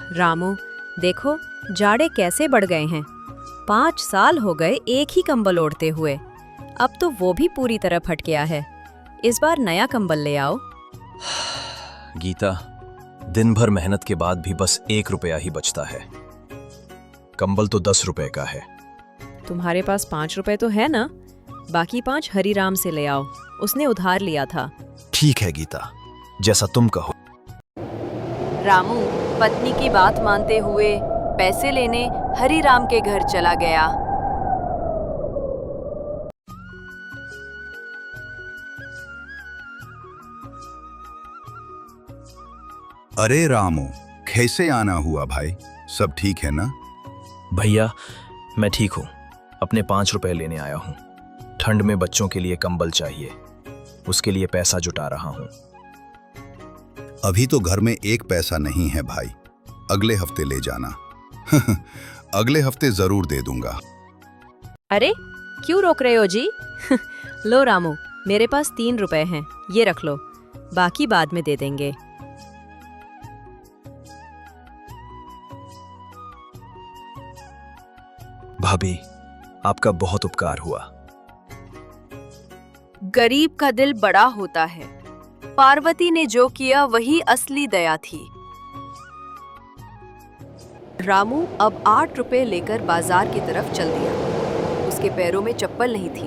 रामू, देखो जाड़े कैसे बढ़ गए हैं। 5 साल हो गए एक ही कंबल ओढ़ते हुए। अब तो वो भी पूरी तरह फट गया है। इस बार नया कंबल ले आओ। गीता, दिन भर मेहनत के बाद भी बस 1 रुपया ही बचता है। कंबल तो 10 रुपए का है। तुम्हारे पास 5 रुपए तो है ना? बाकी 5 हरीराम से ले आओ, उसने उधार लिया था। ठीक है गीता, जैसा तुम कहो। रामू पत्नी की बात मानते हुए पैसे लेने हरीराम के घर चला गया। अरे रामू, कैसे आना हुआ भाई? सब ठीक है ना? भैया, मैं ठीक हूँ। अपने 5 रुपए लेने आया हूँ। ठंड में बच्चों के लिए कंबल चाहिए, उसके लिए पैसा जुटा रहा हूँ। अभी तो घर में एक पैसा नहीं है भाई, अगले हफ्ते ले जाना। अगले हफ्ते जरूर दे दूंगा। अरे क्यों रोक रहे हो जी? लो रामू, मेरे पास 3 रुपए हैं, ये रख लो, बाकी बाद में दे देंगे। भाभी, आपका बहुत उपकार हुआ। गरीब का दिल बड़ा होता है। पार्वती ने जो किया वही असली दया थी। रामू अब 8 रुपए लेकर बाजार की तरफ चल दिया। उसके पैरों में चप्पल नहीं थी,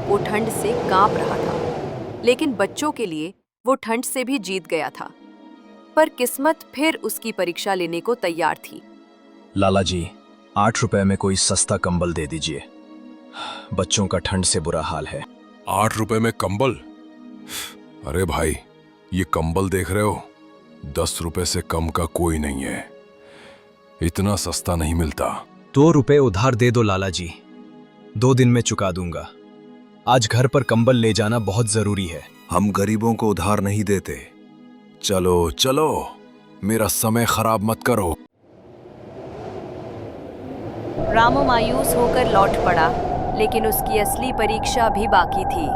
वो ठंड से कांप रहा था। लेकिन बच्चों के लिए वो ठंड से भी जीत गया था। पर किस्मत फिर उसकी परीक्षा लेने को तैयार थी। लाला जी, 8 रुपए में कोई सस्ता कंबल दे दीजिए। बच्चों का ठंड से बुरा हाल है। 8 रुपए में कंबल? अरे भाई, ये कंबल देख रहे हो? 10 रुपए से कम का कोई नहीं है। इतना सस्ता नहीं मिलता। 2 रुपए उधार दे दो लाला जी, 2 दिन में चुका दूंगा। आज घर पर कंबल ले जाना बहुत जरूरी है। हम गरीबों को उधार नहीं देते। चलो चलो, मेरा समय खराब मत करो। रामू मायूस होकर लौट पड़ा, लेकिन उसकी असली परीक्षा भी बाकी थी।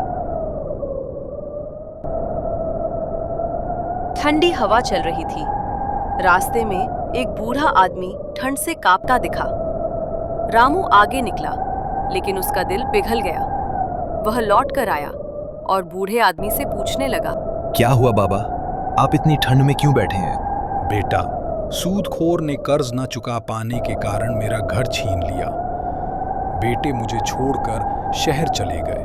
ठंडी हवा चल रही थी। रास्ते में एक बूढ़ा आदमी ठंड से कांपता दिखा। रामू आगे निकला, लेकिन उसका दिल पिघल गया। वह लौट कर आया और बूढ़े आदमी से पूछने लगा, क्या हुआ बाबा, आप इतनी ठंड में क्यों बैठे हैं? बेटा, सूदखोर ने कर्ज न चुका पाने के कारण मेरा घर छीन लिया। बेटे मुझे छोड़कर शहर चले गए।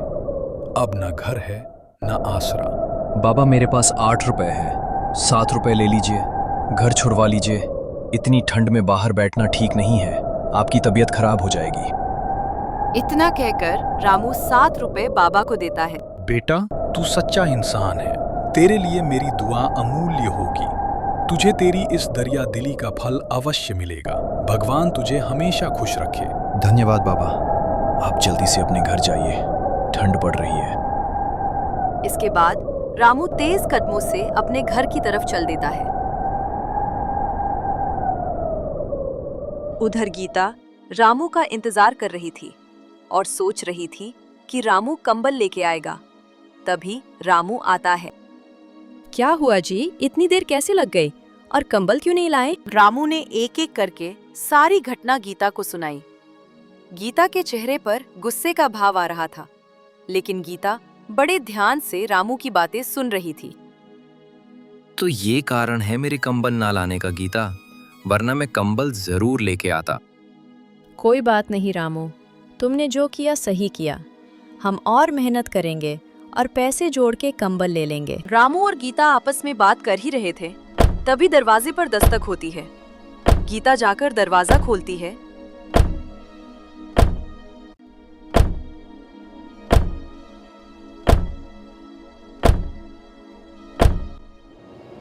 अब न घर है न आसरा। बाबा, मेरे पास 8 रुपए है, 7 रुपए ले लीजिए, घर छुड़वा लीजिए। इतनी ठंड में बाहर बैठना ठीक नहीं है, आपकी तबीयत खराब हो जाएगी। इतना कहकर रामू 7 रुपए बाबा को देता है। बेटा, तू सच्चा इंसान है। तेरे लिए मेरी दुआ अमूल्य होगी। तुझे तेरी इस दरिया दिली का फल अवश्य मिलेगा। भगवान तुझे हमेशा खुश रखे। धन्यवाद बाबा, आप जल्दी से अपने घर जाइए, ठंड पड़ रही है। इसके बाद रामू तेज कदमों से अपने घर की तरफ चल देता है। उधर गीता रामू का इंतजार कर रही थी और सोच रही थी कि रामू कंबल लेके आएगा। तभी रामू आता है। क्या हुआ जी, इतनी देर कैसे लग गई और कंबल क्यों नहीं लाए? रामू ने एक एक करके सारी घटना गीता को सुनाई। गीता के चेहरे पर गुस्से का भाव आ रहा था, लेकिन गीता बड़े ध्यान से रामू की बातें सुन रही थी। तो ये कारण है मेरे कंबल ना लाने का गीता, वरना मैं कंबल जरूर लेके आता। कोई बात नहीं रामू, तुमने जो किया सही किया। हम और मेहनत करेंगे और पैसे जोड़ के कंबल ले लेंगे। रामू और गीता आपस में बात कर ही रहे थे, तभी दरवाजे पर दस्तक होती है। गीता जाकर दरवाजा खोलती है।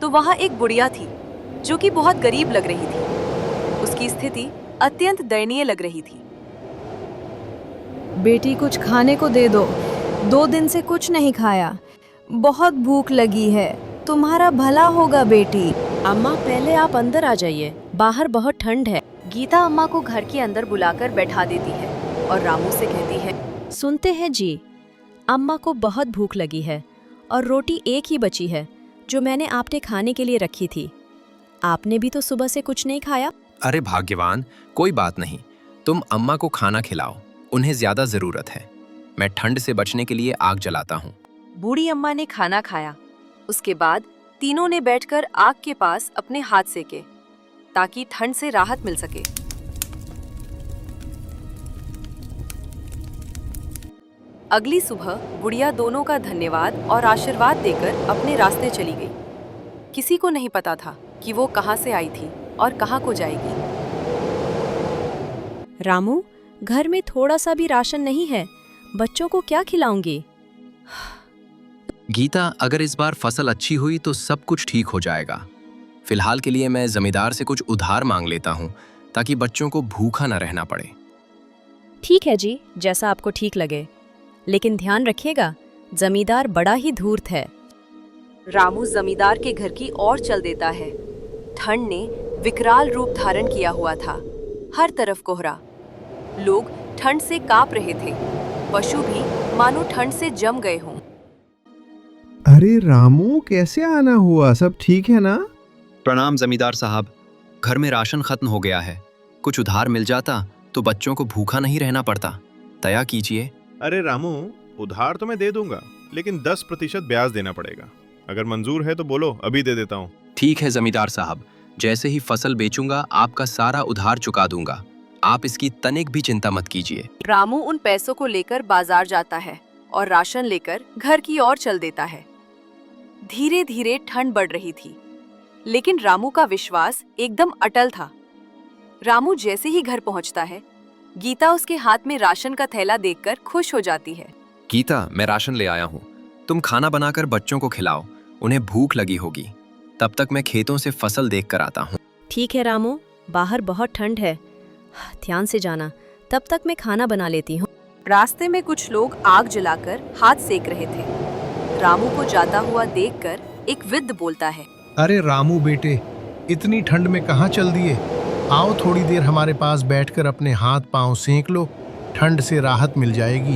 तो वहाँ एक बुढ़िया थी जो कि बहुत गरीब लग रही थी। उसकी स्थिति अत्यंत दयनीय लग रही थी। बेटी, कुछ खाने को दे दो, 2 दिन से कुछ नहीं खाया, बहुत भूख लगी है, तुम्हारा भला होगा बेटी। अम्मा, पहले आप अंदर आ जाइए, बाहर बहुत ठंड है। गीता अम्मा को घर के अंदर बुलाकर बैठा देती है और रामू से कहती है, सुनते हैं जी, अम्मा को बहुत भूख लगी है और रोटी एक ही बची है जो मैंने आपने खाने के लिए रखी थी। आपने भी तो सुबह से कुछ नहीं खाया। अरे भाग्यवान, कोई बात नहीं, तुम अम्मा को खाना खिलाओ, उन्हें ज्यादा जरूरत है। मैं ठंड से बचने के लिए आग जलाता हूँ। बूढ़ी अम्मा ने खाना खाया। उसके बाद तीनों ने बैठकर आग के पास अपने हाथ सेके ताकि ठंड से राहत मिल सके। अगली सुबह बुढ़िया दोनों का धन्यवाद और आशीर्वाद देकर अपने रास्ते चली गई। किसी को नहीं पता था कि वो कहाँ से आई थी और कहाँ को जाएगी। रामू, घर में थोड़ा सा भी राशन नहीं है, बच्चों को क्या खिलाऊंगी? गीता, अगर इस बार फसल अच्छी हुई तो सब कुछ ठीक हो जाएगा। फिलहाल के लिए मैं जमींदार से कुछ उधार मांग लेता हूँ ताकि बच्चों को भूखा न रहना पड़े। ठीक है जी, जैसा आपको ठीक लगे, लेकिन ध्यान रखिएगा, जमींदार बड़ा ही धूर्त है। रामू जमींदार के घर की ओर चल देता है। ठंड ने विकराल रूप धारण किया हुआ था। हर तरफ कोहरा। लोग ठंड से कांप रहे थे। पशु भी मानो ठंड से जम गए हों। अरे रामू, कैसे आना हुआ? सब ठीक है ना? प्रणाम जमींदार साहब, घर में राशन खत्म हो गया है। कुछ उधार मिल जाता तो बच्चों को भूखा नहीं रहना पड़ता। दया कीजिए। अरे रामू, उधार तो मैं दे दूंगा, लेकिन 10% ब्याज देना पड़ेगा। अगर मंजूर है तो बोलो, अभी दे देता हूँ। ठीक है जमींदार साहब, जैसे ही फसल बेचूंगा आपका सारा उधार चुका दूंगा। आप इसकी तनिक भी चिंता मत कीजिए। रामू उन पैसों को लेकर बाजार जाता है और राशन लेकर घर की ओर चल देता है। धीरे धीरे ठंड बढ़ रही थी, लेकिन रामू का विश्वास एकदम अटल था। रामू जैसे ही घर पहुंचता है, गीता उसके हाथ में राशन का थैला देखकर खुश हो जाती है। गीता, मैं राशन ले आया हूँ, तुम खाना बनाकर बच्चों को खिलाओ, उन्हें भूख लगी होगी। तब तक मैं खेतों से फसल देख कर आता हूँ। ठीक है रामू, बाहर बहुत ठंड है, ध्यान से जाना। तब तक मैं खाना बना लेती हूँ। रास्ते में कुछ लोग आग जलाकर हाथ सेक रहे थे। रामू को जाता हुआ देखकर एक वृद्ध बोलता है, अरे रामू बेटे, इतनी ठंड में कहाँ चल दिए? आओ थोड़ी देर हमारे पास बैठकर अपने हाथ पांव सेंक लो, ठंड से राहत मिल जाएगी।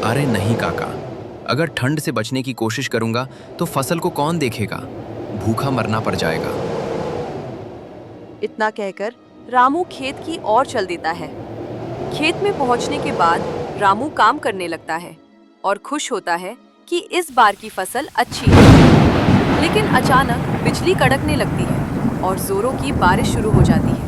अरे नहीं काका, अगर ठंड से बचने की कोशिश करूंगा तो फसल को कौन देखेगा? भूखा मरना पड़ जाएगा। इतना कहकर रामू खेत की ओर चल देता है। खेत में पहुंचने के बाद रामू काम करने लगता है और खुश होता है कि इस बार की फसल अच्छी है। लेकिन अचानक बिजली कड़कने लगती है और जोरों की बारिश शुरू हो जाती है।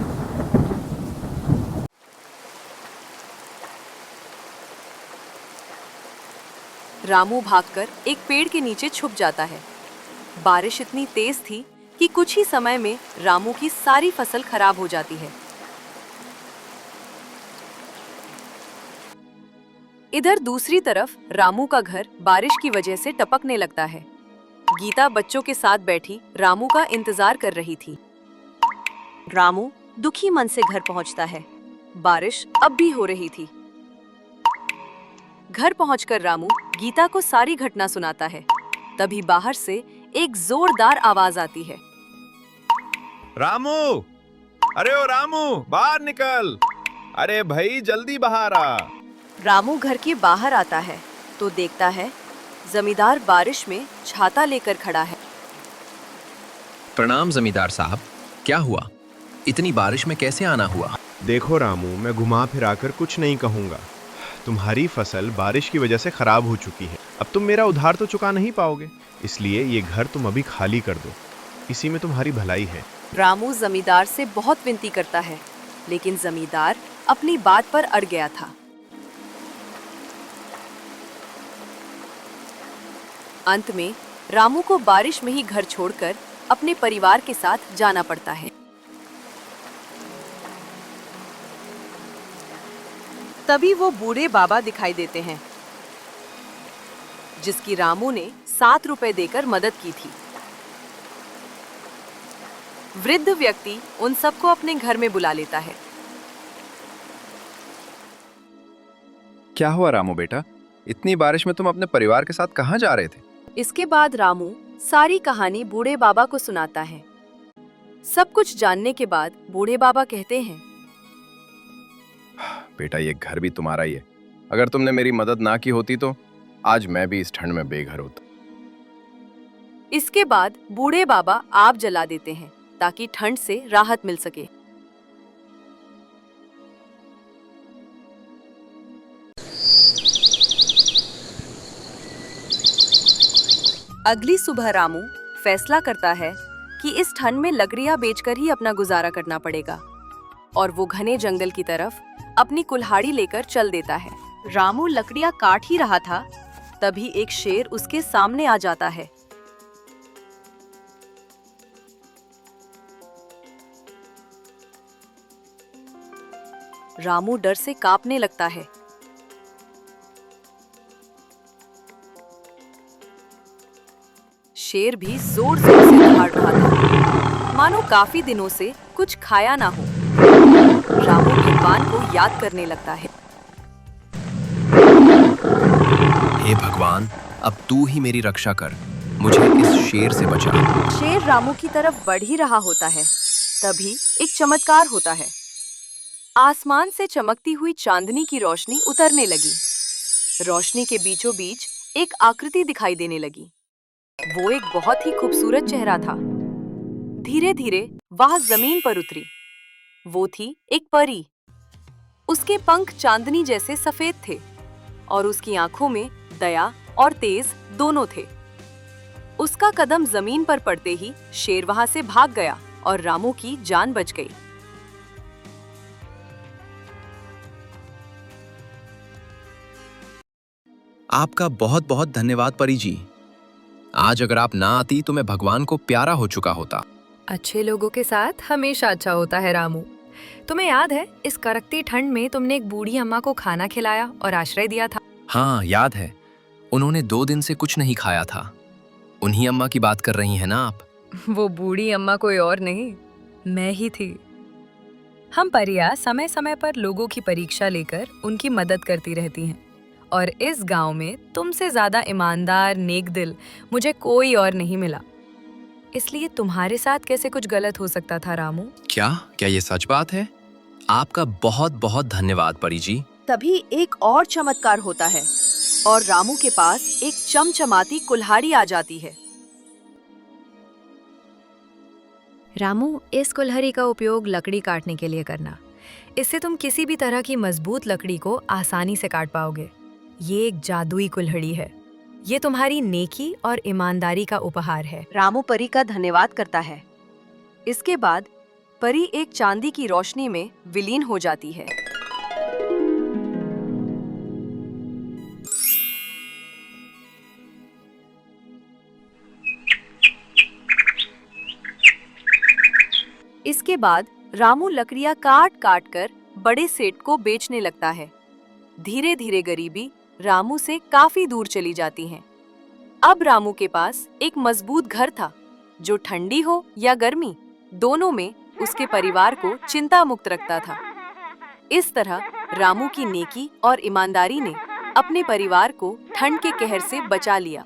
रामू भागकर एक पेड़ के नीचे छुप जाता है। बारिश इतनी तेज थी कि कुछ ही समय में रामू की सारी फसल खराब हो जाती है। इधर दूसरी तरफ रामू का घर बारिश की वजह से टपकने लगता है। गीता बच्चों के साथ बैठी रामू का इंतजार कर रही थी। रामू दुखी मन से घर पहुंचता है। बारिश अब भी हो रही थी। घर पहुंचकर रामू गीता को सारी घटना सुनाता है। तभी बाहर से एक जोरदार आवाज आती है, रामू, अरे ओ रामू, बाहर निकल। अरे भाई जल्दी बाहर आ। रामू घर के बाहर आता है तो देखता है जमींदार बारिश में छाता लेकर खड़ा है। प्रणाम जमींदार साहब, क्या हुआ? इतनी बारिश में कैसे आना हुआ? देखो रामू, मैं घुमा फिराकर कुछ नहीं कहूँगा। तुम्हारी फसल बारिश की वजह से खराब हो चुकी है। अब तुम मेरा उधार तो चुका नहीं पाओगे, इसलिए ये घर तुम अभी खाली कर दो। इसी में तुम्हारी भलाई है। रामू जमींदार से बहुत विनती करता है, लेकिन जमींदार अपनी बात पर अड़ गया था। अंत में रामू को बारिश में ही घर छोड़कर अपने परिवार के साथ जाना पड़ता है। तभी वो बूढ़े बाबा दिखाई देते हैं, जिसकी रामू ने 7 रुपए देकर मदद की थी। वृद्ध व्यक्ति उन सबको अपने घर में बुला लेता है। क्या हुआ रामू बेटा? इतनी बारिश में तुम अपने परिवार के साथ कहाँ जा रहे थे? इसके बाद रामू सारी कहानी बूढ़े बाबा को सुनाता है। सब कुछ जानने के बाद बूढ़े बाबा कहते हैं, बेटा, ये घर भी तुम्हारा ही है। अगर तुमने मेरी मदद ना की होती तो आज मैं भी इस ठंड में बेघर होता। इसके बाद बूढ़े बाबा आग जला देते हैं ताकि ठंड से राहत मिल सके। अगली सुबह रामू फैसला करता है कि इस ठंड में लकड़ियां बेचकर ही अपना गुजारा करना पड़ेगा और वो घने जंगल की तरफ अपनी कुल्हाड़ी लेकर चल देता है। रामू लकड़ियां काट ही रहा था, तभी एक शेर उसके सामने आ जाता है। रामू डर से कांपने लगता है। शेर भी जोर जोर से दहाड़ रहा था, मानो काफी दिनों से कुछ खाया ना हो। रामू भगवान को याद करने लगता है। हे भगवान, अब तू ही मेरी रक्षा कर, मुझे इस शेर से बचा। शेर रामू की तरफ बढ़ ही रहा होता है, तभी एक चमत्कार होता है। आसमान से चमकती हुई चांदनी की रोशनी उतरने लगी। रोशनी के बीचों बीच एक आकृति दिखाई देने लगी। वो एक बहुत ही खूबसूरत चेहरा था। धीरे धीरे वह जमीन पर उतरी। वो थी एक परी। उसके पंख चांदनी जैसे सफेद थे और उसकी आंखों में दया और तेज दोनों थे। उसका कदम जमीन पर पड़ते ही शेर वहां से भाग गया और रामू की जान बच गई। आपका बहुत बहुत धन्यवाद परी जी। आज अगर आप ना आती तो मैं भगवान को प्यारा हो चुका होता। अच्छे लोगों के साथ हमेशा अच्छा होता है रामू। तुम्हें याद है इस कड़कती ठंड में तुमने एक बूढ़ी अम्मा को खाना खिलाया और आश्रय दिया था? हाँ याद है, उन्होंने 2 दिन से कुछ नहीं खाया था। उन्हीं अम्मा की बात कर रही हैं ना आप? वो बूढ़ी अम्मा कोई और नहीं, मैं ही थी। हम परियां समय समय पर लोगों की परीक्षा लेकर उनकी मदद करती रहती हैं और इस गांव में तुमसे ज्यादा ईमानदार नेक दिल मुझे कोई और नहीं मिला। इसलिए तुम्हारे साथ कैसे कुछ गलत हो सकता था रामू? क्या ये सच बात है? आपका बहुत बहुत धन्यवाद परी जी। तभी एक और चमत्कार होता है और रामू के पास एक चमचमाती कुल्हाड़ी आ जाती है। रामू, इस कुल्हाड़ी का उपयोग लकड़ी काटने के लिए करना। इससे तुम किसी भी तरह की मजबूत लकड़ी को आसानी से काट पाओगे। ये एक जादुई कुल्हाड़ी है। ये तुम्हारी नेकी और ईमानदारी का उपहार है। रामू परी का धन्यवाद करता है। इसके बाद परी एक चांदी की रोशनी में विलीन हो जाती है। इसके बाद रामू लकड़ियां काट काट कर बड़े सेठ को बेचने लगता है। धीरे धीरे गरीबी रामू से काफी दूर चली जाती है। अब रामू के पास एक मजबूत घर था, जो ठंडी हो या गर्मी, दोनों में उसके परिवार को चिंता मुक्त रखता था। इस तरह रामू की नेकी और ईमानदारी ने अपने परिवार को ठंड के कहर से बचा लिया।